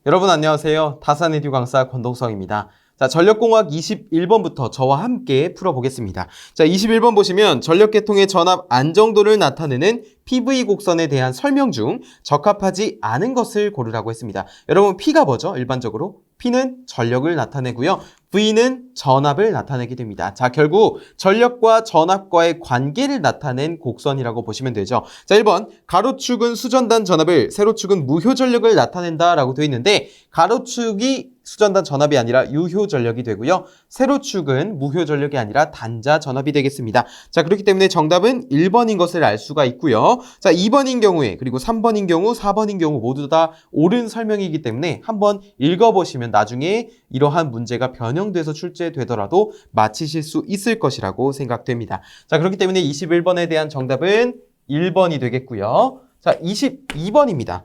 여러분 안녕하세요. 다산에듀 강사 권동성입니다. 자, 전력공학 21번부터 저와 함께 풀어보겠습니다. 자, 21번 보시면 전력계통의 전압 안정도를 나타내는 PV 곡선에 대한 설명 중 적합하지 않은 것을 고르라고 했습니다. 여러분 P가 뭐죠? 일반적으로 P는 전력을 나타내고요. V는 전압을 나타내게 됩니다. 자, 결국 전력과 전압과의 관계를 나타낸 곡선이라고 보시면 되죠. 자, 1번 가로축은 수전단 전압을, 세로축은 무효전력을 나타낸다라고 되어 있는데 가로축이 수전단 전압이 아니라 유효전력이 되고요. 세로축은 무효전력이 아니라 단자 전압이 되겠습니다. 자, 그렇기 때문에 정답은 1번인 것을 알 수가 있고요. 자, 2번인 경우에 그리고 3번인 경우, 4번인 경우 모두 다 옳은 설명이기 때문에 한번 읽어보시면 나중에 이러한 문제가 변형돼서 출제되더라도 맞히실 수 있을 것이라고 생각됩니다. 자, 그렇기 때문에 21번에 대한 정답은 1번이 되겠고요. 자, 22번입니다.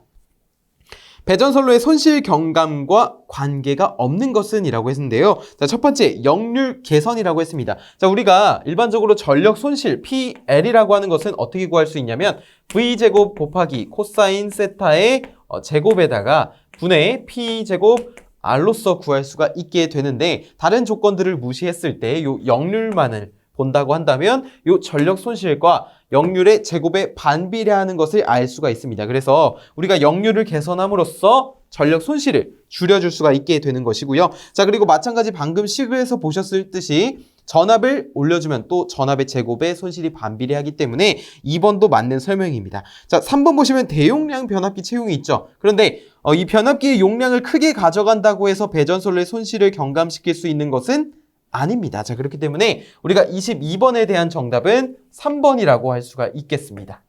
배전선로의 손실 경감과 관계가 없는 것은 이라고 했는데요. 자, 첫 번째 역률 개선이라고 했습니다. 자, 우리가 일반적으로 전력 손실 PL이라고 하는 것은 어떻게 구할 수 있냐면 V제곱 곱하기 코사인 세타의 제곱에다가 분의 P제곱 R로서 구할 수가 있게 되는데 다른 조건들을 무시했을 때 요 역률만을 본다고 한다면 이 전력 손실과 역률의 제곱에 반비례하는 것을 알 수가 있습니다. 그래서 우리가 역률을 개선함으로써 전력 손실을 줄여줄 수가 있게 되는 것이고요. 자, 그리고 마찬가지 방금 식에서 보셨을 듯이 전압을 올려주면 또 전압의 제곱에 손실이 반비례하기 때문에 2번도 맞는 설명입니다. 자, 3번 보시면 대용량 변압기 채용이 있죠. 그런데 이 변압기의 용량을 크게 가져간다고 해서 배전선로의 손실을 경감시킬 수 있는 것은 아닙니다. 자, 그렇기 때문에 우리가 22번에 대한 정답은 3번이라고 할 수가 있겠습니다.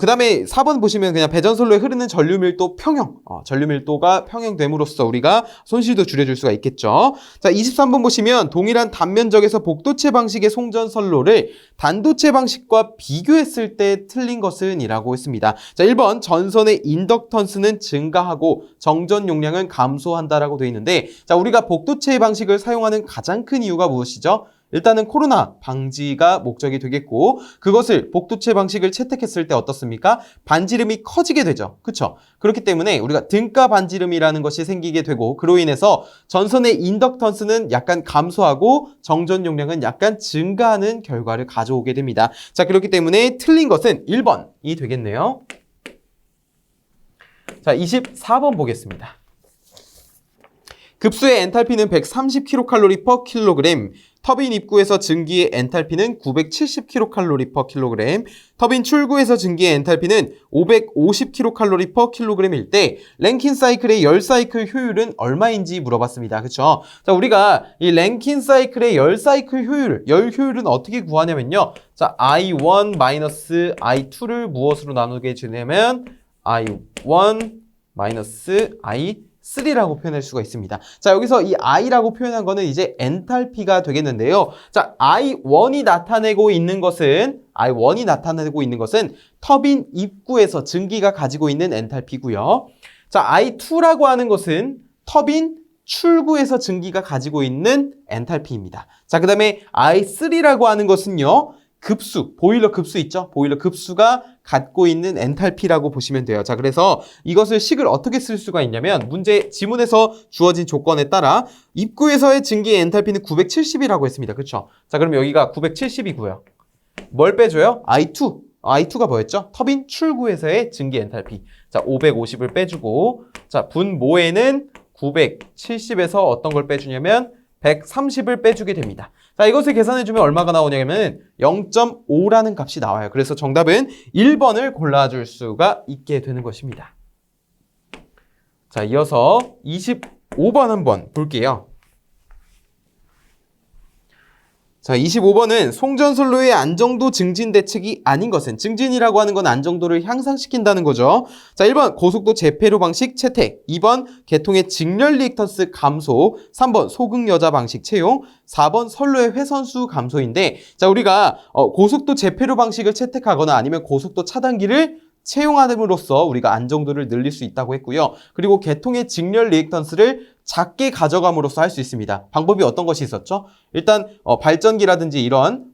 그 다음에 4번 보시면 그냥 배전선로에 흐르는 전류밀도 평형, 전류밀도가 평형됨으로써 우리가 손실도 줄여줄 수가 있겠죠. 자, 23번 보시면 동일한 단면적에서 복도체 방식의 송전선로를 단도체 방식과 비교했을 때 틀린 것은 이라고 했습니다. 자, 1번 전선의 인덕턴스는 증가하고 정전 용량은 감소한다라고 되어 있는데, 자, 우리가 복도체 방식을 사용하는 가장 큰 이유가 무엇이죠? 일단은 코로나 방지가 목적이 되겠고 그것을 복도체 방식을 채택했을 때 어떻습니까? 반지름이 커지게 되죠. 그렇죠? 그렇기 때문에 우리가 등가 반지름이라는 것이 생기게 되고 그로 인해서 전선의 인덕턴스는 약간 감소하고 정전 용량은 약간 증가하는 결과를 가져오게 됩니다. 자, 그렇기 때문에 틀린 것은 1번이 되겠네요. 자, 24번 보겠습니다. 급수의 엔탈피는 130kcal/kg, 터빈 입구에서 증기의 엔탈피는 970kcal/kg, 터빈 출구에서 증기의 엔탈피는 550kcal/kg일 때 랭킨 사이클의 열 사이클 효율은 얼마인지 물어봤습니다. 그렇죠? 자, 우리가 이 랭킨 사이클의 열 사이클 효율, 열 효율은 어떻게 구하냐면요. 자, I1 - I2를 무엇으로 나누게 되냐면 I1 - I3라고 표현할 수가 있습니다. 자, 여기서 이 I라고 표현한 거는 이제 엔탈피가 되겠는데요. 자, I1이 나타내고 있는 것은 터빈 입구에서 증기가 가지고 있는 엔탈피고요. 자, I2라고 하는 것은 터빈 출구에서 증기가 가지고 있는 엔탈피입니다. 자, 그 다음에 I3라고 하는 것은요. 급수, 보일러 급수 있죠? 보일러 급수가 갖고 있는 엔탈피라고 보시면 돼요. 자, 그래서 이것을 식을 어떻게 쓸 수가 있냐면 문제 지문에서 주어진 조건에 따라 입구에서의 증기의 엔탈피는 970이라고 했습니다. 그렇죠? 자, 그럼 여기가 970이고요. 뭘 빼줘요? I2. I2가 뭐였죠? 터빈 출구에서의 증기 엔탈피. 자, 550을 빼주고 자, 분모에는 970에서 어떤 걸 빼주냐면 130을 빼주게 됩니다. 자, 이것을 계산해주면 얼마가 나오냐면 0.5라는 값이 나와요. 그래서 정답은 1번을 골라줄 수가 있게 되는 것입니다. 자, 이어서 25번 한번 볼게요. 자, 25번은 송전선로의 안정도 증진 대책이 아닌 것은, 증진이라고 하는 건 안정도를 향상시킨다는 거죠. 자, 1번 고속도 재폐로 방식 채택, 2번 계통의 직렬 리액턴스 감소, 3번 소극여자 방식 채용, 4번 선로의 회선수 감소인데, 자, 우리가 고속도 재폐로 방식을 채택하거나 아니면 고속도 차단기를 채용함으로써 우리가 안정도를 늘릴 수 있다고 했고요. 그리고 계통의 직렬 리액턴스를 작게 가져감으로써 할 수 있습니다. 방법이 어떤 것이 있었죠? 일단 발전기라든지 이런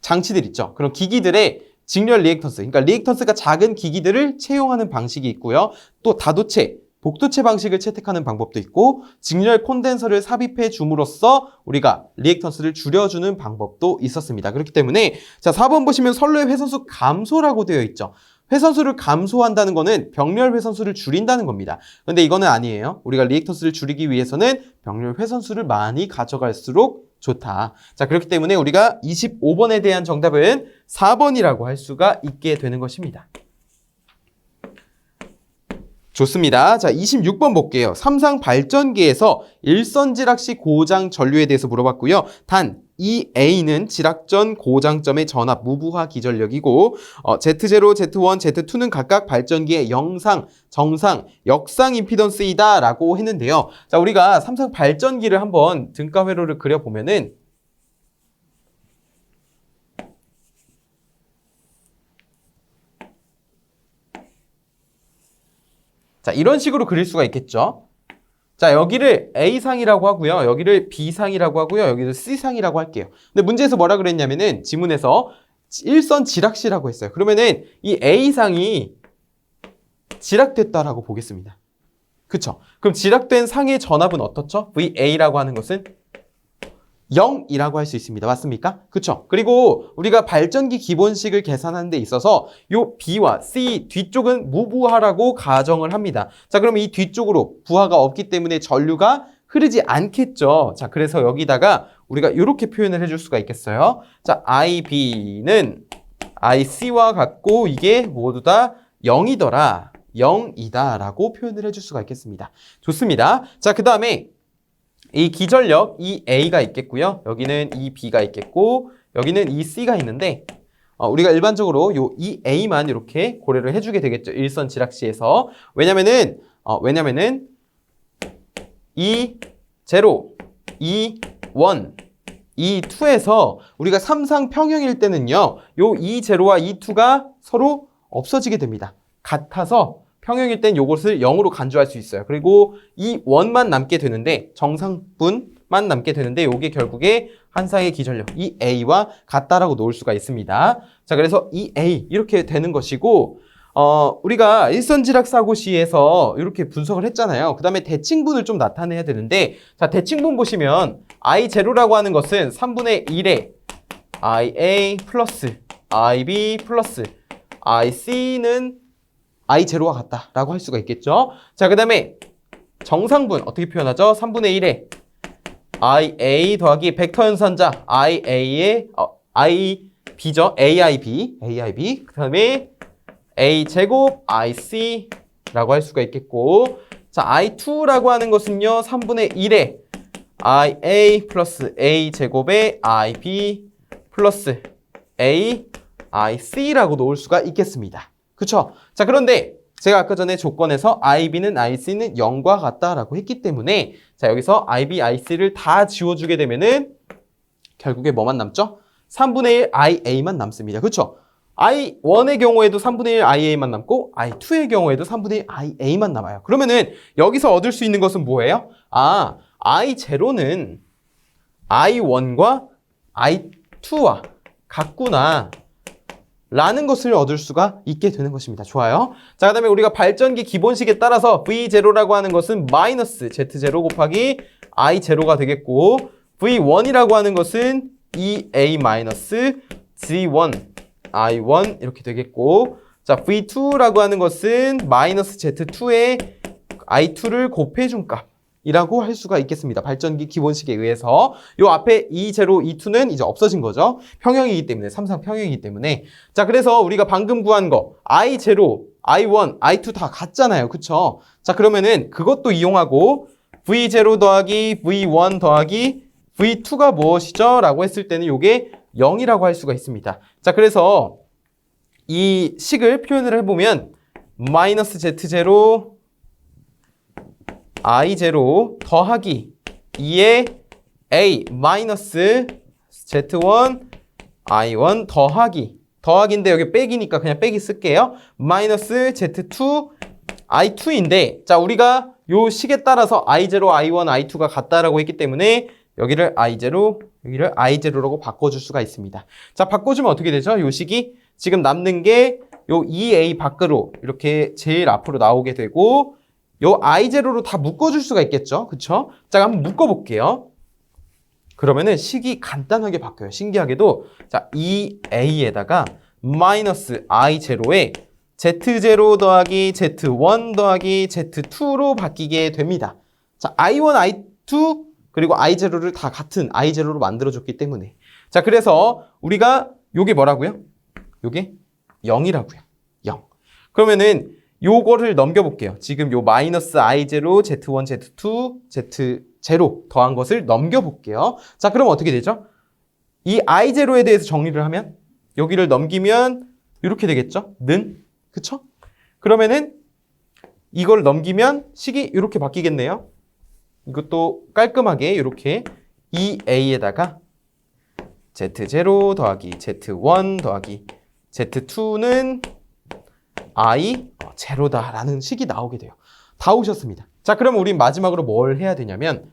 장치들 있죠. 그런 기기들의 직렬 리액턴스, 그러니까 리액턴스가 작은 기기들을 채용하는 방식이 있고요. 또 다도체, 복도체 방식을 채택하는 방법도 있고 직렬 콘덴서를 삽입해 줌으로써 우리가 리액턴스를 줄여주는 방법도 있었습니다. 그렇기 때문에 자 4번 보시면 선로의 회선수 감소라고 되어 있죠. 회선수를 감소한다는 거는 병렬 회선수를 줄인다는 겁니다. 근데 이거는 아니에요. 우리가 리액턴스를 줄이기 위해서는 병렬 회선수를 많이 가져갈수록 좋다. 자, 그렇기 때문에 우리가 25번에 대한 정답은 4번이라고 할 수가 있게 되는 것입니다. 좋습니다. 자, 26번 볼게요. 삼상 발전기에서 일선지락시 고장 전류에 대해서 물어봤고요. 단, 이 A는 지락전 고장점의 전압 무부하 기전력이고 Z0, Z1, Z2는 각각 발전기의 영상, 정상, 역상 임피던스이다 라고 했는데요. 자, 우리가 삼상 발전기를 한번 등가 회로를 그려보면은 자, 이런 식으로 그릴 수가 있겠죠. 자, 여기를 A상이라고 하고요. 여기를 B상이라고 하고요. 여기를 C상이라고 할게요. 근데 문제에서 뭐라 그랬냐면은 지문에서 일선 지락시라고 했어요. 그러면은 이 A상이 지락됐다라고 보겠습니다. 그쵸? 그럼 지락된 상의 전압은 어떻죠? VA라고 하는 것은 0이라고 할 수 있습니다. 맞습니까? 그쵸? 그리고 우리가 발전기 기본식을 계산하는 데 있어서 요 B와 C 뒤쪽은 무부하라고 가정을 합니다. 자, 그러면 이 뒤쪽으로 부하가 없기 때문에 전류가 흐르지 않겠죠. 자, 그래서 여기다가 우리가 이렇게 표현을 해줄 수가 있겠어요. 자, IB는 IC와 같고 이게 모두 다 0이더라. 0이다 라고 표현을 해줄 수가 있겠습니다. 좋습니다. 자, 그 다음에 이 기전력 이 A가 있겠고요. 여기는 이 B가 있겠고 여기는 이 C가 있는데 우리가 일반적으로 요 이 A만 이렇게 고려를 해주게 되겠죠. 일선 지락시에서. 왜냐면은 이 제로, 이 원, 이 2에서 우리가 삼상 평형일 때는요. 요 이 제로와 이 2가 서로 없어지게 됩니다. 같아서 평형일 땐 요것을 0으로 간주할 수 있어요. 그리고 이 원만 남게 되는데 정상분만 남게 되는데 요게 결국에 한 쌍의 기전력 이 A와 같다라고 놓을 수가 있습니다. 자, 그래서 이 A 이렇게 되는 것이고 우리가 일선지락 사고시에서 이렇게 분석을 했잖아요. 그 다음에 대칭분을 좀 나타내야 되는데 자, 대칭분 보시면 I0라고 하는 것은 3분의 1에 IA 플러스 IB 플러스 IC는 I0와 같다라고 할 수가 있겠죠. 자, 그 다음에 정상분 어떻게 표현하죠? 3분의 1에 IA 더하기 벡터 연산자 IA의 IB죠. AIB 그 다음에 A제곱 IC라고 할 수가 있겠고 자, I2라고 하는 것은요 3분의 1에 IA 플러스 A제곱에 IB 플러스 AIC라고 놓을 수가 있겠습니다. 그쵸? 자, 그런데 제가 아까 전에 조건에서 IB는 IC는 0과 같다라고 했기 때문에 자, 여기서 IB, IC를 다 지워주게 되면은 결국에 뭐만 남죠? 3분의 1 IA만 남습니다. 그쵸? I1의 경우에도 3분의 1 IA만 남고 I2의 경우에도 3분의 1 IA만 남아요. 그러면은 여기서 얻을 수 있는 것은 뭐예요? 아, I0는 I1과 I2와 같구나 라는 것을 얻을 수가 있게 되는 것입니다. 좋아요. 자, 그 다음에 우리가 발전기 기본식에 따라서 V0라고 하는 것은 마이너스 Z0 곱하기 I0가 되겠고 V1이라고 하는 것은 EA 마이너스 G1 I1 이렇게 되겠고 자, V2라고 하는 것은 마이너스 Z2에 I2를 곱해준 값이라고 할 수가 있겠습니다. 발전기 기본식에 의해서 요 앞에 E0, E2는 이제 없어진 거죠. 평형이기 때문에 삼상 평형이기 때문에 자, 그래서 우리가 방금 구한 거 I0, I1, I2 다 같잖아요. 그쵸? 자, 그러면은 그것도 이용하고 V0 더하기 V1 더하기 V2가 무엇이죠? 라고 했을 때는 요게 0이라고 할 수가 있습니다. 자, 그래서 이 식을 표현을 해보면 마이너스 Z0 I0 더하기 2의 A 마이너스 Z1 I1 더하기인데 여기 빼기니까 그냥 빼기 쓸게요. 마이너스 Z2 I2인데 자, 우리가 요 식에 따라서 I0, I1, I2가 같다라고 했기 때문에 여기를 I0, 여기를 I0라고 바꿔줄 수가 있습니다. 자, 바꿔주면 어떻게 되죠? 요 식이 지금 남는 게 요 2a 밖으로 이렇게 제일 앞으로 나오게 되고 요 i0로 다 묶어줄 수가 있겠죠. 그쵸? 자, 한번 묶어볼게요. 그러면은 식이 간단하게 바뀌어요. 신기하게도 자 2a에다가 마이너스 i0에 z0 더하기 z1 더하기 z2로 바뀌게 됩니다. 자 i1, i2 그리고 i0를 다 같은 i0로 만들어줬기 때문에 자 그래서 우리가 요게 뭐라고요? 요게 0이라고요. 0. 그러면은 요거를 넘겨볼게요. 지금 요 마이너스 i0, z1, z2, z0 더한 것을 넘겨볼게요. 자, 그럼 어떻게 되죠? 이 i0에 대해서 정리를 하면 여기를 넘기면 이렇게 되겠죠? 는. 그쵸? 그러면은 이걸 넘기면 식이 이렇게 바뀌겠네요. 이것도 깔끔하게 이렇게 2a에다가 z0 더하기 z1 더하기 z2는 i0다라는 식이 나오게 돼요. 다 오셨습니다. 자, 그럼 우린 마지막으로 뭘 해야 되냐면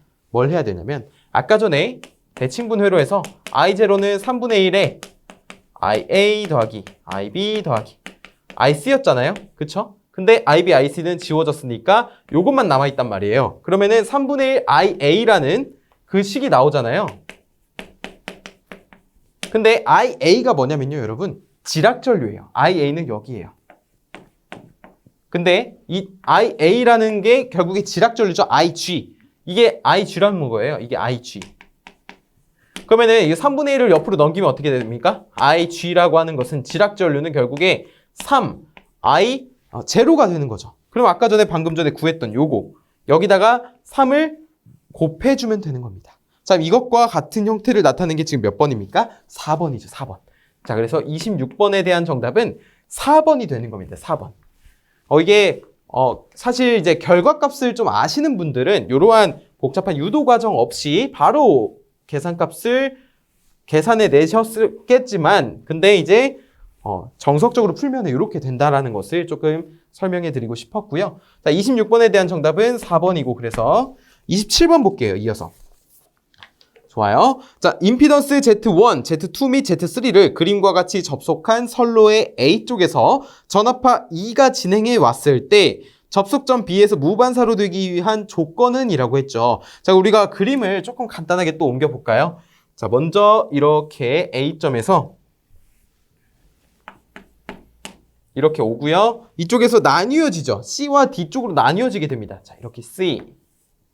아까 전에 대칭분회로 해서 i0는 3분의 1에 ia 더하기 ib 더하기 ic였잖아요. 그쵸? 근데 ib, ic는 지워졌으니까 요것만 남아있단 말이에요. 그러면은 3분의 1 ia라는 그 식이 나오잖아요. 근데 ia가 뭐냐면요, 여러분. 지락전류예요. ia는 여기예요. 근데 이 ia라는 게 결국에 지락전류죠. ig. 이게 ig라는 거예요. 이게 ig. 그러면은 이 3분의 1을 옆으로 넘기면 어떻게 됩니까? ig라고 하는 것은 지락전류는 결국에 0가 되는 거죠. 그럼 아까 전에 방금 전에 구했던 요거 여기다가 3을 곱해주면 되는 겁니다. 자, 이것과 같은 형태를 나타내는 게 지금 몇 번입니까? 4번이죠. 4번. 자, 그래서 26번에 대한 정답은 4번이 되는 겁니다. 4번. 이게 사실 이제 결과값을 좀 아시는 분들은 이러한 복잡한 유도 과정 없이 바로 계산값을 계산해 내셨겠지만 근데 이제 정석적으로 풀면 이렇게 된다라는 것을 조금 설명해 드리고 싶었고요. 자, 26번에 대한 정답은 4번이고 그래서 27번 볼게요. 이어서. 좋아요. 자, 임피던스 Z1, Z2 및 Z3를 그림과 같이 접속한 선로의 A쪽에서 전압파 E가 진행해 왔을 때 접속점 B에서 무반사로 되기 위한 조건은 이라고 했죠. 자, 우리가 그림을 조금 간단하게 또 옮겨볼까요? 자, 먼저 이렇게 A점에서 이렇게 오고요. 이쪽에서 나뉘어지죠. C와 D 쪽으로 나뉘어지게 됩니다. 자, 이렇게 C,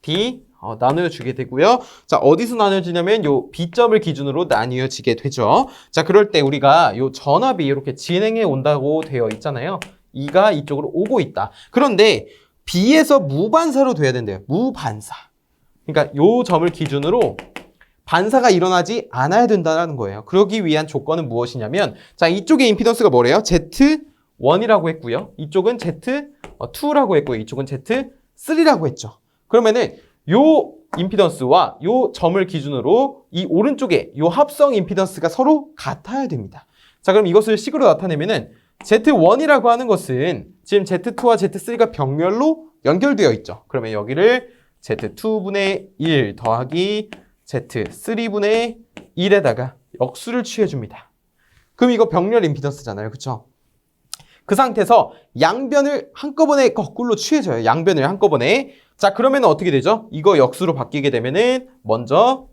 D 나누어주게 되고요. 자, 어디서 나누어지냐면 요 B점을 기준으로 나뉘어지게 되죠. 자, 그럴 때 우리가 요 전압이 이렇게 진행해 온다고 되어 있잖아요. E가 이쪽으로 오고 있다. 그런데 B에서 무반사로 돼야 된대요. 무반사. 그러니까 요 점을 기준으로 반사가 일어나지 않아야 된다는 거예요. 그러기 위한 조건은 무엇이냐면 자, 이쪽에 임피던스가 뭐래요? Z1이라고 했고요. 이쪽은 Z2라고 했고요. 이쪽은 Z3라고 했죠. 그러면은 요 임피던스와 요 점을 기준으로 이 오른쪽에 요 합성 임피던스가 서로 같아야 됩니다. 자, 그럼 이것을 식으로 나타내면은 Z1이라고 하는 것은 지금 Z2와 Z3가 병렬로 연결되어 있죠. 그러면 여기를 Z2분의 1 더하기 Z3분의 1에다가 역수를 취해줍니다. 그럼 이거 병렬 임피던스잖아요. 그쵸? 그 상태에서 양변을 한꺼번에 거꾸로 취해줘요. 양변을 한꺼번에. 자, 그러면 어떻게 되죠? 이거 역수로 바뀌게 되면은 먼저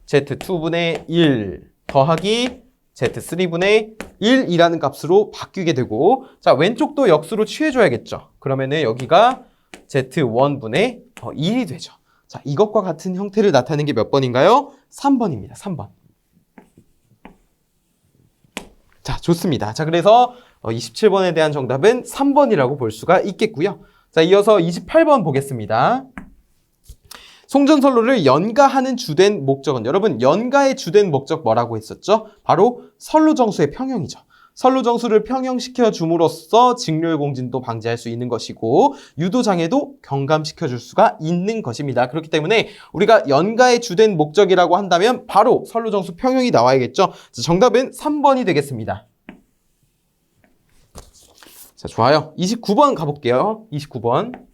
Z2분의 1 더하기 Z3분의 1이라는 값으로 바뀌게 되고 자, 왼쪽도 역수로 취해줘야겠죠. 그러면은 여기가 Z1분의 1이 되죠. 자, 이것과 같은 형태를 나타내는 게 몇 번인가요? 3번입니다. 3번. 자, 좋습니다. 자, 그래서 27번에 대한 정답은 3번이라고 볼 수가 있겠고요. 자, 이어서 28번 보겠습니다. 송전선로를 연가하는 주된 목적은 여러분 연가의 주된 목적 뭐라고 했었죠? 바로 선로정수의 평형이죠. 선로정수를 평형시켜 줌으로써 직렬 공진도 방지할 수 있는 것이고 유도장애도 경감시켜 줄 수가 있는 것입니다. 그렇기 때문에 우리가 연가의 주된 목적이라고 한다면 바로 선로정수 평형이 나와야겠죠. 자, 정답은 3번이 되겠습니다. 자, 좋아요. 29번 가볼게요. 29번.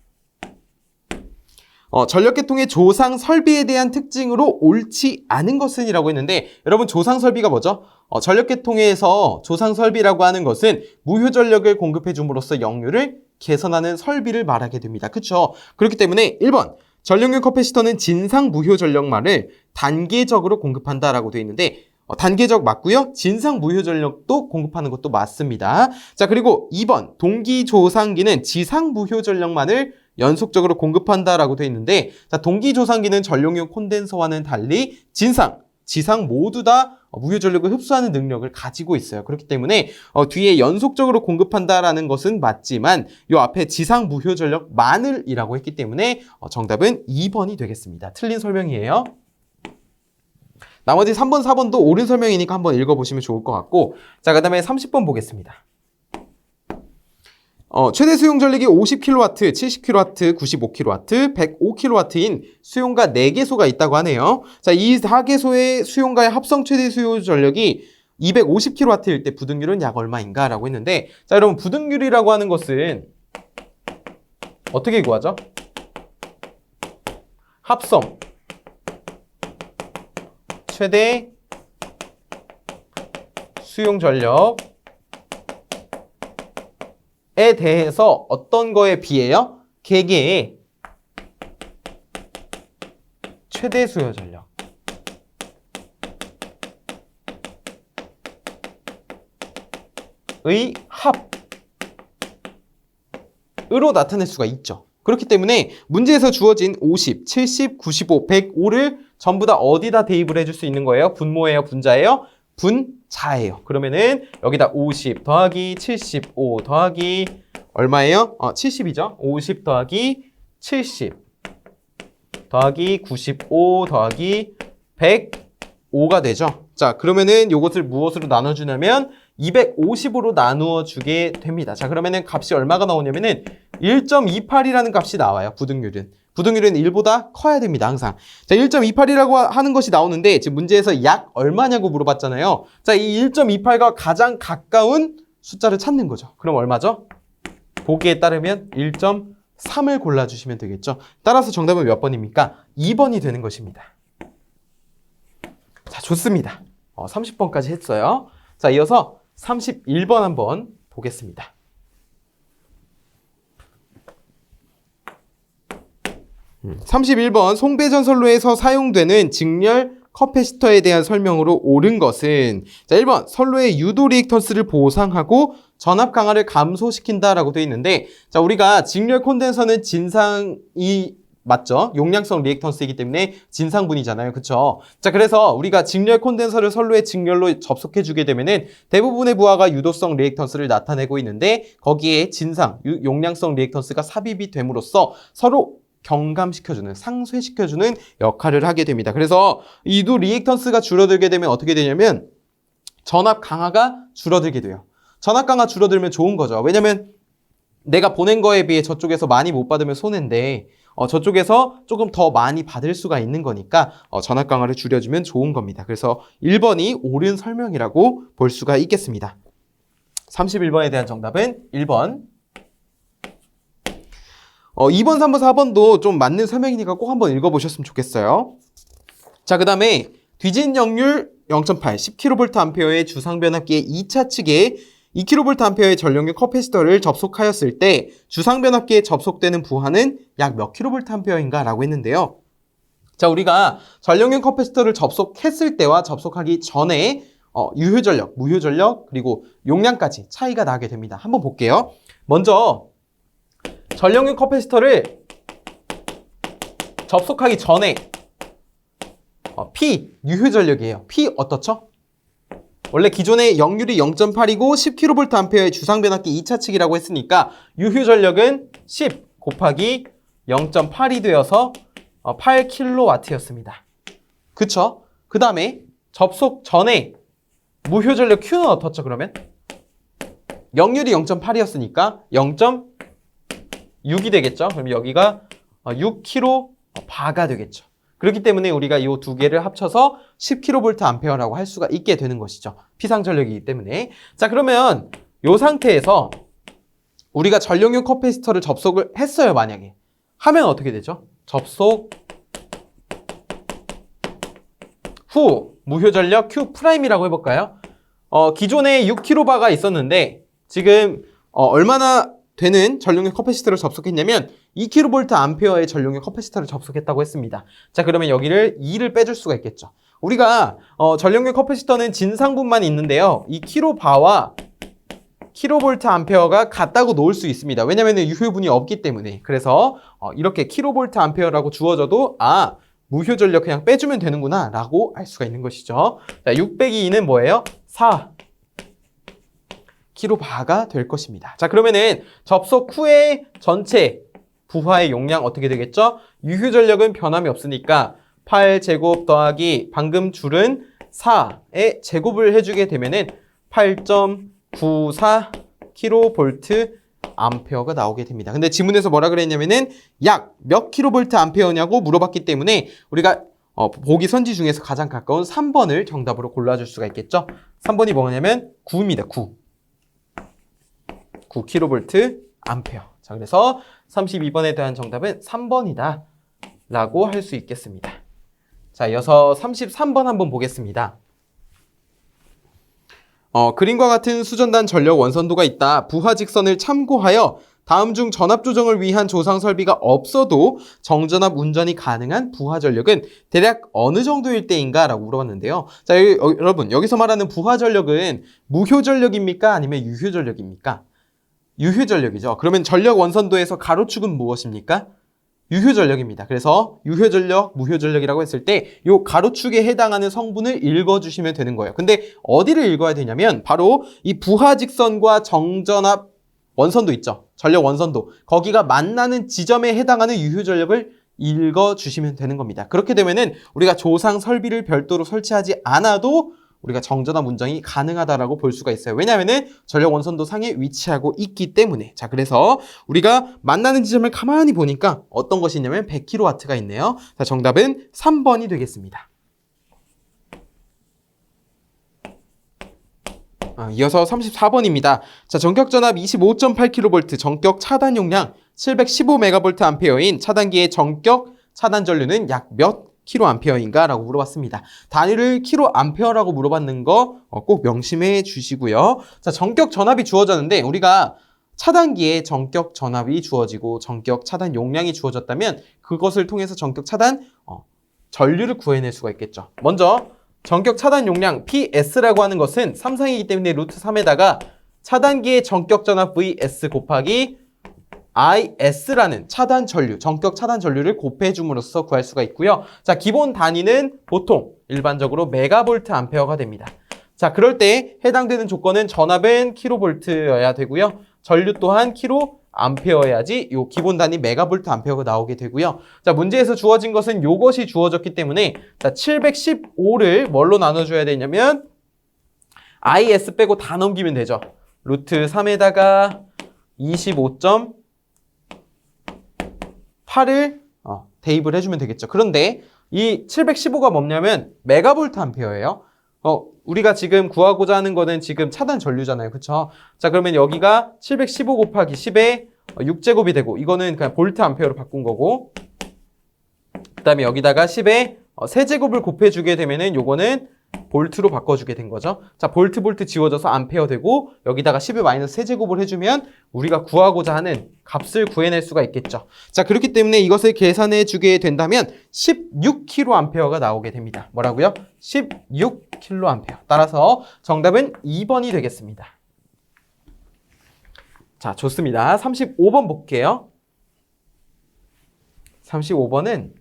전력계통의 조상 설비에 대한 특징으로 옳지 않은 것은 이라고 했는데 여러분 조상 설비가 뭐죠? 전력계통에서 조상 설비라고 하는 것은 무효 전력을 공급해 줌으로써 역류를 개선하는 설비를 말하게 됩니다. 그렇죠? 그렇기 때문에 1번 전력용 커패시터는 진상 무효 전력만을 단계적으로 공급한다라고 되어 있는데 단계적 맞고요. 진상 무효 전력도 공급하는 것도 맞습니다. 자, 그리고 2번 동기 조상기는 지상 무효 전력만을 연속적으로 공급한다라고 되어 있는데 자, 동기 조상기는 전력용 콘덴서와는 달리 진상, 지상 모두 다 무효 전력을 흡수하는 능력을 가지고 있어요. 그렇기 때문에 뒤에 연속적으로 공급한다라는 것은 맞지만 요 앞에 지상 무효 전력만을이라고 했기 때문에 정답은 2번이 되겠습니다. 틀린 설명이에요. 나머지 3번, 4번도 옳은 설명이니까 한번 읽어보시면 좋을 것 같고 자, 그 다음에 30번 보겠습니다. 최대 수용 전력이 50kW, 70kW, 95kW, 105kW인 수용가 4개소가 있다고 하네요. 자, 이 4개소의 수용가의 합성 최대 수요 전력이 250kW일 때 부등률은 약 얼마인가? 라고 했는데 자, 여러분 부등률이라고 하는 것은 어떻게 구하죠? 합성 최대 수용 전력에 대해서 어떤 거에 비해요? 개개의 최대 수요 전력의 합으로 나타낼 수가 있죠. 그렇기 때문에 문제에서 주어진 50, 70, 95, 105를 전부 다 어디다 대입을 해줄 수 있는 거예요? 분모예요? 분자예요? 분자예요. 그러면은 여기다 50 더하기 75 더하기 얼마예요? 70이죠. 50 더하기 70 더하기 95 더하기 105가 되죠. 자, 그러면은 이것을 무엇으로 나눠주냐면 250으로 나누어 주게 됩니다. 자, 그러면은 값이 얼마가 나오냐면은 1.28이라는 값이 나와요. 부등률은 1보다 커야 됩니다. 항상. 자, 1.28이라고 하는 것이 나오는데 지금 문제에서 약 얼마냐고 물어봤잖아요. 자, 이 1.28과 가장 가까운 숫자를 찾는 거죠. 그럼 얼마죠? 보기에 따르면 1.3을 골라주시면 되겠죠. 따라서 정답은 몇 번입니까? 2번이 되는 것입니다. 자, 좋습니다. 30번까지 했어요. 자, 이어서 31번 한번 보겠습니다. 음, 31번 송배전선로에서 사용되는 직렬 커패시터에 대한 설명으로 옳은 것은 자, 1번 선로의 유도 리액턴스를 보상하고 전압 강하를 감소시킨다라고 되어 있는데 자, 우리가 직렬 콘덴서는 진상이 맞죠? 용량성 리액턴스이기 때문에 진상분이잖아요. 그쵸? 자, 그래서 우리가 직렬 콘덴서를 선로의 직렬로 접속해주게 되면은 대부분의 부하가 유도성 리액턴스를 나타내고 있는데 거기에 진상, 용량성 리액턴스가 삽입이 됨으로써 서로 경감시켜주는, 상쇄시켜주는 역할을 하게 됩니다. 그래서 유도 리액턴스가 줄어들게 되면 어떻게 되냐면 전압 강하가 줄어들게 돼요. 전압 강하 줄어들면 좋은 거죠. 왜냐면 내가 보낸 거에 비해 저쪽에서 많이 못 받으면 손해인데 저쪽에서 조금 더 많이 받을 수가 있는 거니까 전압 강하를 줄여주면 좋은 겁니다. 그래서 1번이 옳은 설명이라고 볼 수가 있겠습니다. 31번에 대한 정답은 1번. 2번, 3번, 4번도 좀 맞는 설명이니까 꼭 한번 읽어보셨으면 좋겠어요. 자, 그 다음에 뒤진 역률 0.8, 10kVA의 주상변압기의 2차 측에 2kVA의 전력용 커패시터를 접속하였을 때 주상변압기에 접속되는 부하는 약 몇 kVA인가 라고 했는데요. 자, 우리가 전력용 커패시터를 접속했을 때와 접속하기 전에 유효전력, 무효전력, 그리고 용량까지 차이가 나게 됩니다. 한번 볼게요. 먼저 전력용 커패시터를 접속하기 전에 P, 유효전력이에요. P 어떻죠? 원래 기존의 역률이 0.8이고 10kVA의 주상변압기 2차 측이라고 했으니까 유효전력은 10 곱하기 0.8이 되어서 8kW였습니다. 그쵸? 그 다음에 접속 전에 무효전력 Q는 어떻죠, 그러면? 역률이 0.8이었으니까 0.6이 되겠죠? 그럼 여기가 6kVA가 되겠죠. 그렇기 때문에 우리가 이 두 개를 합쳐서 10kVA라고 할 수가 있게 되는 것이죠. 피상전력이기 때문에. 자, 그러면 이 상태에서 우리가 전력용 커패시터를 접속을 했어요, 만약에. 하면 어떻게 되죠? 접속 후 무효전력 Q'이라고 해볼까요? 기존에 6kB가 있었는데 지금 얼마나 되는 전력용 커패시터를 접속했냐면 2kVA의 전력용 커패시터를 접속했다고 했습니다. 자, 그러면 여기를 2를 빼줄 수가 있겠죠. 우리가 전력용 커패시터는 진상분만 있는데요. 이 kVA와 kVA가 같다고 놓을 수 있습니다. 왜냐하면 유효분이 없기 때문에. 그래서 이렇게 kVA라고 주어져도 무효 전력 그냥 빼주면 되는구나 라고 알 수가 있는 것이죠. 자, 6 빼기 2는 뭐예요? 4 kVA가 될 것입니다. 자, 그러면은 접속 후에 전체 부하의 용량 어떻게 되겠죠? 유효 전력은 변함이 없으니까 8제곱 더하기 방금 줄은 4의 제곱을 해주게 되면은 8.94 kVA 나오게 됩니다. 근데 지문에서 뭐라 그랬냐면은 약 몇 kVA냐고 물어봤기 때문에 우리가 보기 선지 중에서 가장 가까운 3번을 정답으로 골라줄 수가 있겠죠. 3번이 뭐냐면 9입니다. 9 kVA. 자, 그래서 32번에 대한 정답은 3번이다 라고 할 수 있겠습니다. 자, 이어서 33번 한번 보겠습니다. 그림과 같은 수전단 전력 원선도가 있다. 부하 직선을 참고하여 다음 중 전압 조정을 위한 조상 설비가 없어도 정전압 운전이 가능한 부하 전력은 대략 어느 정도일 때인가? 라고 물어봤는데요. 자, 여러분, 여기서 말하는 부하 전력은 무효 전력입니까? 아니면 유효 전력입니까? 유효 전력이죠. 그러면 전력 원선도에서 가로축은 무엇입니까? 유효 전력입니다. 그래서 유효 전력, 무효 전력이라고 했을 때 이 가로축에 해당하는 성분을 읽어주시면 되는 거예요. 근데 어디를 읽어야 되냐면 바로 이 부하 직선과 정전압 원선도 있죠. 전력 원선도. 거기가 만나는 지점에 해당하는 유효 전력을 읽어주시면 되는 겁니다. 그렇게 되면은 우리가 조상 설비를 별도로 설치하지 않아도 우리가 정전압 운전이 가능하다라고 볼 수가 있어요. 왜냐하면은 전력 원선도 상에 위치하고 있기 때문에. 자, 그래서 우리가 만나는 지점을 가만히 보니까 어떤 것이 있냐면 100kW가 있네요. 자, 정답은 3번이 되겠습니다. 이어서 34번입니다. 자, 전격 전압 25.8kV, 전격 차단 용량 715MVA인 차단기의 전격 차단 전류는 약 몇 kA인가? 라고 물어봤습니다. 단위를 kA라고 물어봤는 거 꼭 명심해 주시고요. 자, 전격 전압이 주어졌는데 우리가 차단기에 전격 전압이 주어지고 전격 차단 용량이 주어졌다면 그것을 통해서 전격 차단 전류를 구해낼 수가 있겠죠. 먼저 전격 차단 용량 PS라고 하는 것은 3상이기 때문에 루트 3에다가 차단기의 전격 전압 VS 곱하기 IS라는 차단 전류, 전격 차단 전류를 곱해줌으로써 구할 수가 있고요. 자, 기본 단위는 보통 일반적으로 메가볼트 암페어가 됩니다. 자, 그럴 때 해당되는 조건은 전압은 킬로볼트여야 되고요. 전류 또한 킬로 암페어여야지 요 기본 단위 메가볼트 암페어가 나오게 되고요. 자, 문제에서 주어진 것은 요것이 주어졌기 때문에 자, 715를 뭘로 나눠줘야 되냐면 IS 빼고 다 넘기면 되죠. 루트 3에다가 25.8을 대입을 해주면 되겠죠. 그런데 이 715가 뭐냐면 메가볼트 암페어예요. 우리가 지금 구하고자 하는 거는 지금 차단 전류잖아요. 그쵸? 자, 그러면 여기가 715 곱하기 10에 6제곱이 되고 이거는 그냥 볼트 암페어로 바꾼 거고 그 다음에 여기다가 10에 세제곱을 곱해주게 되면은 요거는 볼트로 바꿔주게 된 거죠. 자, 볼트 지워져서 암페어 되고 여기다가 10의 마이너스 세제곱을 해주면 우리가 구하고자 하는 값을 구해낼 수가 있겠죠. 자, 그렇기 때문에 이것을 계산해 주게 된다면 16kA가 나오게 됩니다. 뭐라고요? 16kA. 따라서 정답은 2번이 되겠습니다. 자, 좋습니다. 35번 볼게요. 35번은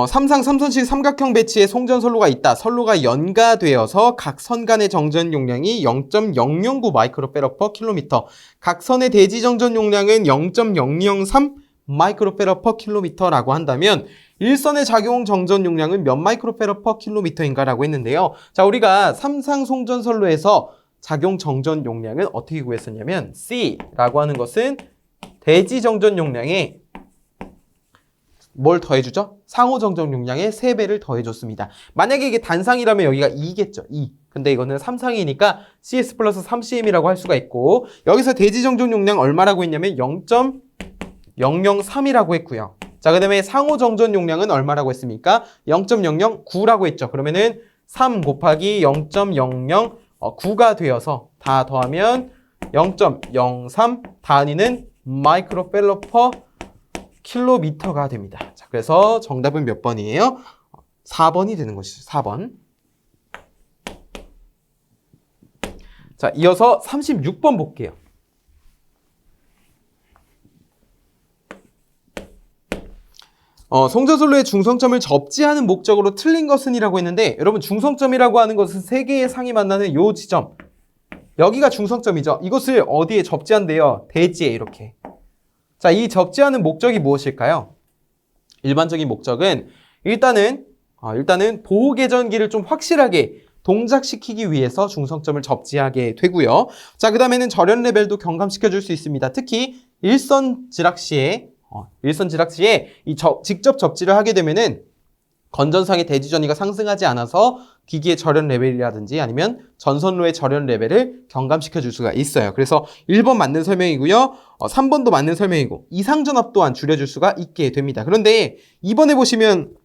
삼상 3선식 삼각형 배치에 송전선로가 있다. 선로가 연가되어서 각 선 간의 정전 용량이 0.009 마이크로페럿 퍼 킬로미터. 각 선의 대지 정전 용량은 0.003 마이크로페럿 퍼 킬로미터라고 한다면 일선의 작용 정전 용량은 몇 마이크로페럿 퍼 킬로미터인가 라고 했는데요. 자, 우리가 삼상 송전선로에서 작용 정전 용량은 어떻게 구했었냐면 C라고 하는 것은 대지 정전 용량에 뭘 더해주죠? 상호 정전 용량의 3배를 더해줬습니다. 만약에 이게 단상이라면 여기가 2겠죠. 2. 근데 이거는 3상이니까 CS 플러스 3CM이라고 할 수가 있고 여기서 대지 정전 용량 얼마라고 했냐면 0.003이라고 했고요. 자, 그 다음에 상호 정전 용량은 얼마라고 했습니까? 0.009라고 했죠. 그러면은 3 곱하기 0.009가 되어서 다 더하면 0.03 단위는 마이크로펠로 퍼 킬로미터가 됩니다. 자, 그래서 정답은 몇 번이에요? 4번이 되는 것이죠. 4번. 자, 이어서 36번 볼게요. 송전솔로의 중성점을 접지하는 목적으로 틀린 것은 이라고 했는데 여러분 중성점이라고 하는 것은 세 개의 상이 만나는 요 지점 여기가 중성점이죠. 이것을 어디에 접지한대요? 대지에 이렇게. 자, 이 접지하는 목적이 무엇일까요? 일반적인 목적은 일단은 보호개전기를 좀 확실하게 동작시키기 위해서 중성점을 접지하게 되고요. 자, 그 다음에는 절연 레벨도 경감시켜 줄 수 있습니다. 특히 일선 지락 시에 직접 접지를 하게 되면은 건전상의 대지 전위가 상승하지 않아서 기기의 절연 레벨이라든지 아니면 전선로의 절연 레벨을 경감시켜 줄 수가 있어요. 그래서 1번 맞는 설명이고요. 3번도 맞는 설명이고 이상전압 또한 줄여줄 수가 있게 됩니다. 그런데 2번에 보시면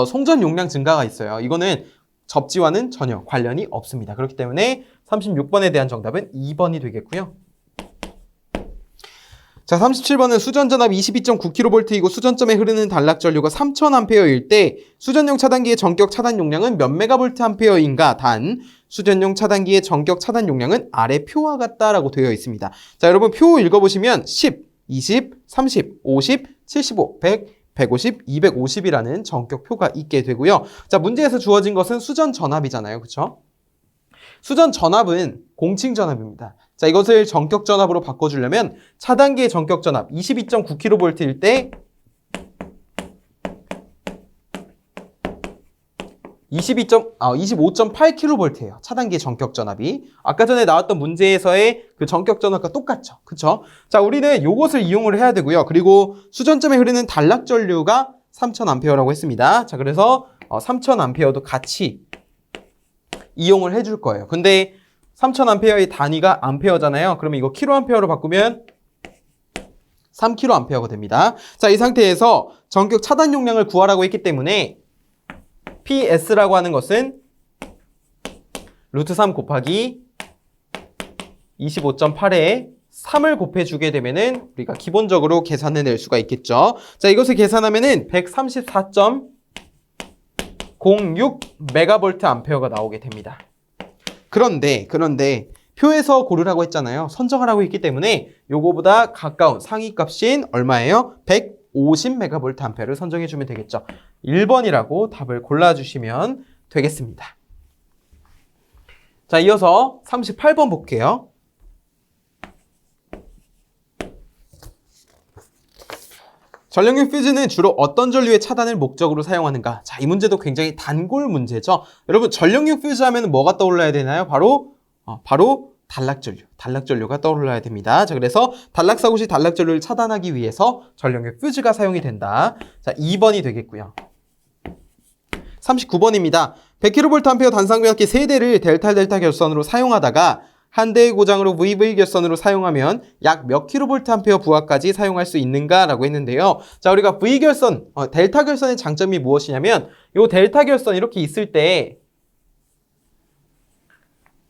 송전 용량 증가가 있어요. 이거는 접지와는 전혀 관련이 없습니다. 그렇기 때문에 36번에 대한 정답은 2번이 되겠고요. 자, 37번은 수전전압 22.9kV이고 수전점에 흐르는 단락전류가 3000A일 때 수전용 차단기의 전격 차단 용량은 몇 메가볼트암페어인가? 단 수전용 차단기의 전격 차단 용량은 아래 표와 같다라고 되어 있습니다. 자, 여러분 표 읽어보시면 10, 20, 30, 50, 75, 100, 150, 250이라는 전격표가 있게 되고요. 자, 문제에서 주어진 것은 수전전압이잖아요. 그쵸? 수전전압은 공칭전압입니다. 자, 이것을 전격전압으로 바꿔주려면 차단기의 전격전압 22.9kV일 때 25.8kV예요. 차단기의 전격전압이. 아까 전에 나왔던 문제에서의 그 전격전압과 똑같죠. 그쵸? 자, 우리는 이것을 이용을 해야 되고요. 그리고 수전점에 흐르는 단락전류가 3000A라고 했습니다. 자, 그래서 3000A도 같이 이용을 해줄 거예요. 근데 3000A의 단위가 암페어잖아요. 그러면 이거 킬로암페어로 바꾸면 3kA가 됩니다. 자, 이 상태에서 전격 차단 용량을 구하라고 했기 때문에 PS라고 하는 것은 루트 3 곱하기 25.8에 3을 곱해주게 되면은 우리가 기본적으로 계산해낼 수가 있겠죠. 자, 이것을 계산하면은 134.06메가볼트 암페어가 나오게 됩니다. 그런데 표에서 고르라고 했잖아요. 선정하라고 했기 때문에 요거보다 가까운 상위 값인 얼마예요? 150메가볼트 암페어를 선정해주면 되겠죠. 1번이라고 답을 골라주시면 되겠습니다. 자, 이어서 38번 볼게요. 전력용 퓨즈는 주로 어떤 전류의 차단을 목적으로 사용하는가? 자, 이 문제도 굉장히 단골 문제죠. 여러분, 전력용 퓨즈 하면 뭐가 떠올라야 되나요? 바로 단락전류가 떠올라야 됩니다. 자, 그래서 단락사고 시 단락전류를 차단하기 위해서 전력용 퓨즈가 사용이 된다. 자, 2번이 되겠고요. 39번입니다. 100kVA 단상변압기 3대를 델타 결선으로 사용하다가 한 대의 고장으로 VV 결선으로 사용하면 약 몇 kVA 부하까지 사용할 수 있는가라고 했는데요. 자, 우리가 V 결선, 델타 결선의 장점이 무엇이냐면 이 델타 결선 이렇게 있을 때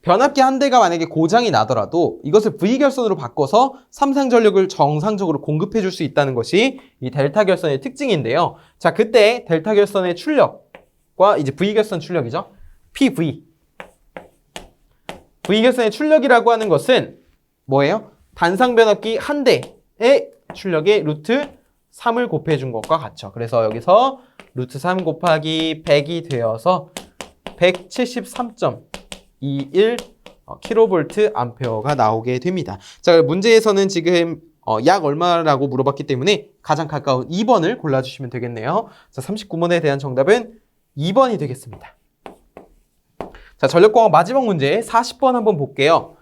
변압기 한 대가 만약에 고장이 나더라도 이것을 V 결선으로 바꿔서 삼상 전력을 정상적으로 공급해 줄 수 있다는 것이 이 델타 결선의 특징인데요. 자, 그때 델타 결선의 출력과 이제 V 결선 출력이죠. PV. V 결선의 출력이라고 하는 것은 뭐예요? 단상 변압기 한 대의 출력에 루트 3을 곱해 준 것과 같죠. 그래서 여기서 루트 3 곱하기 100이 되어서 173.21 킬로볼트 암페어가 나오게 됩니다. 자, 문제에서는 지금 약 얼마라고 물어봤기 때문에 가장 가까운 2번을 골라주시면 되겠네요. 자, 39번에 대한 정답은 2번이 되겠습니다. 자, 전력공학 마지막 문제 40번 한번 볼게요.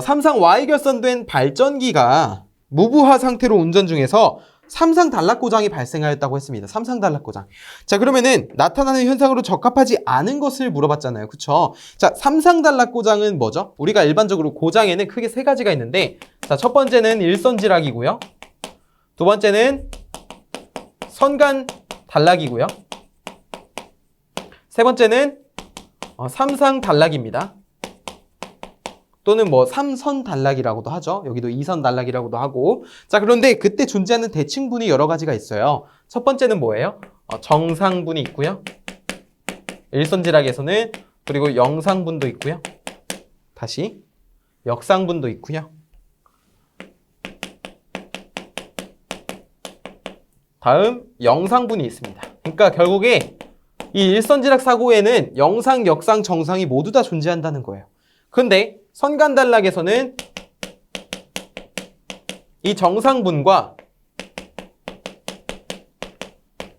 삼상 Y결선된 발전기가 무부하 상태로 운전 중에서 삼상 단락고장이 발생하였다고 했습니다. 삼상 단락고장. 자, 그러면은 나타나는 현상으로 적합하지 않은 것을 물어봤잖아요. 그쵸? 자, 삼상 단락고장은 뭐죠? 우리가 일반적으로 고장에는 크게 세 가지가 있는데, 자, 첫 번째는 일선지락이고요. 두 번째는 선간 단락이고요. 세 번째는 삼상 단락입니다. 또는 뭐 삼선 단락이라고도 하죠. 여기도 이선 단락이라고도 하고. 자, 그런데 그때 존재하는 대칭분이 여러 가지가 있어요. 첫 번째는 뭐예요? 정상분이 있고요. 일선지락에서는 그리고 영상분도 있고요. 다시 역상분도 있고요. 다음 영상분이 있습니다. 그러니까 결국에 이 일선지락 사고에는 영상, 역상, 정상이 모두 다 존재한다는 거예요. 근데 선간단락에서는 이 정상분과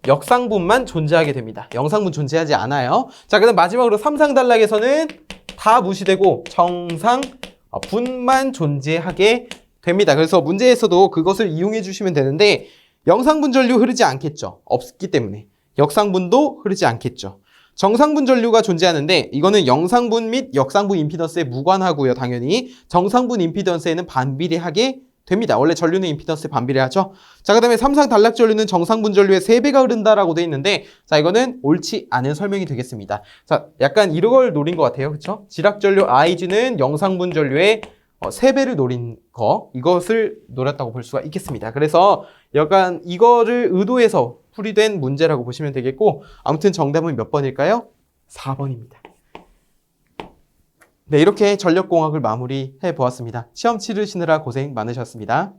역상분만 존재하게 됩니다. 영상분 존재하지 않아요. 자, 그다음 마지막으로 삼상단락에서는 다 무시되고 정상분만 존재하게 됩니다. 그래서 문제에서도 그것을 이용해 주시면 되는데 영상분 전류 흐르지 않겠죠. 없기 때문에. 역상분도 흐르지 않겠죠. 정상분 전류가 존재하는데 이거는 영상분 및 역상분 임피던스에 무관하고요. 당연히 정상분 임피던스에는 반비례하게 됩니다. 원래 전류는 임피던스에 반비례하죠. 자, 그 다음에 삼상 단락 전류는 정상분 전류의 3배가 흐른다라고 돼 있는데, 자, 이거는 옳지 않은 설명이 되겠습니다. 자, 약간 이런 걸 노린 것 같아요. 그쵸? 지락 전류 IG는 영상분 전류의 3배를 노린 거, 이것을 노렸다고 볼 수가 있겠습니다. 그래서 약간 이거를 의도해서 풀이된 문제라고 보시면 되겠고, 아무튼 정답은 몇 번일까요? 4번입니다. 네, 이렇게 전력공학을 마무리해 보았습니다. 시험 치르시느라 고생 많으셨습니다.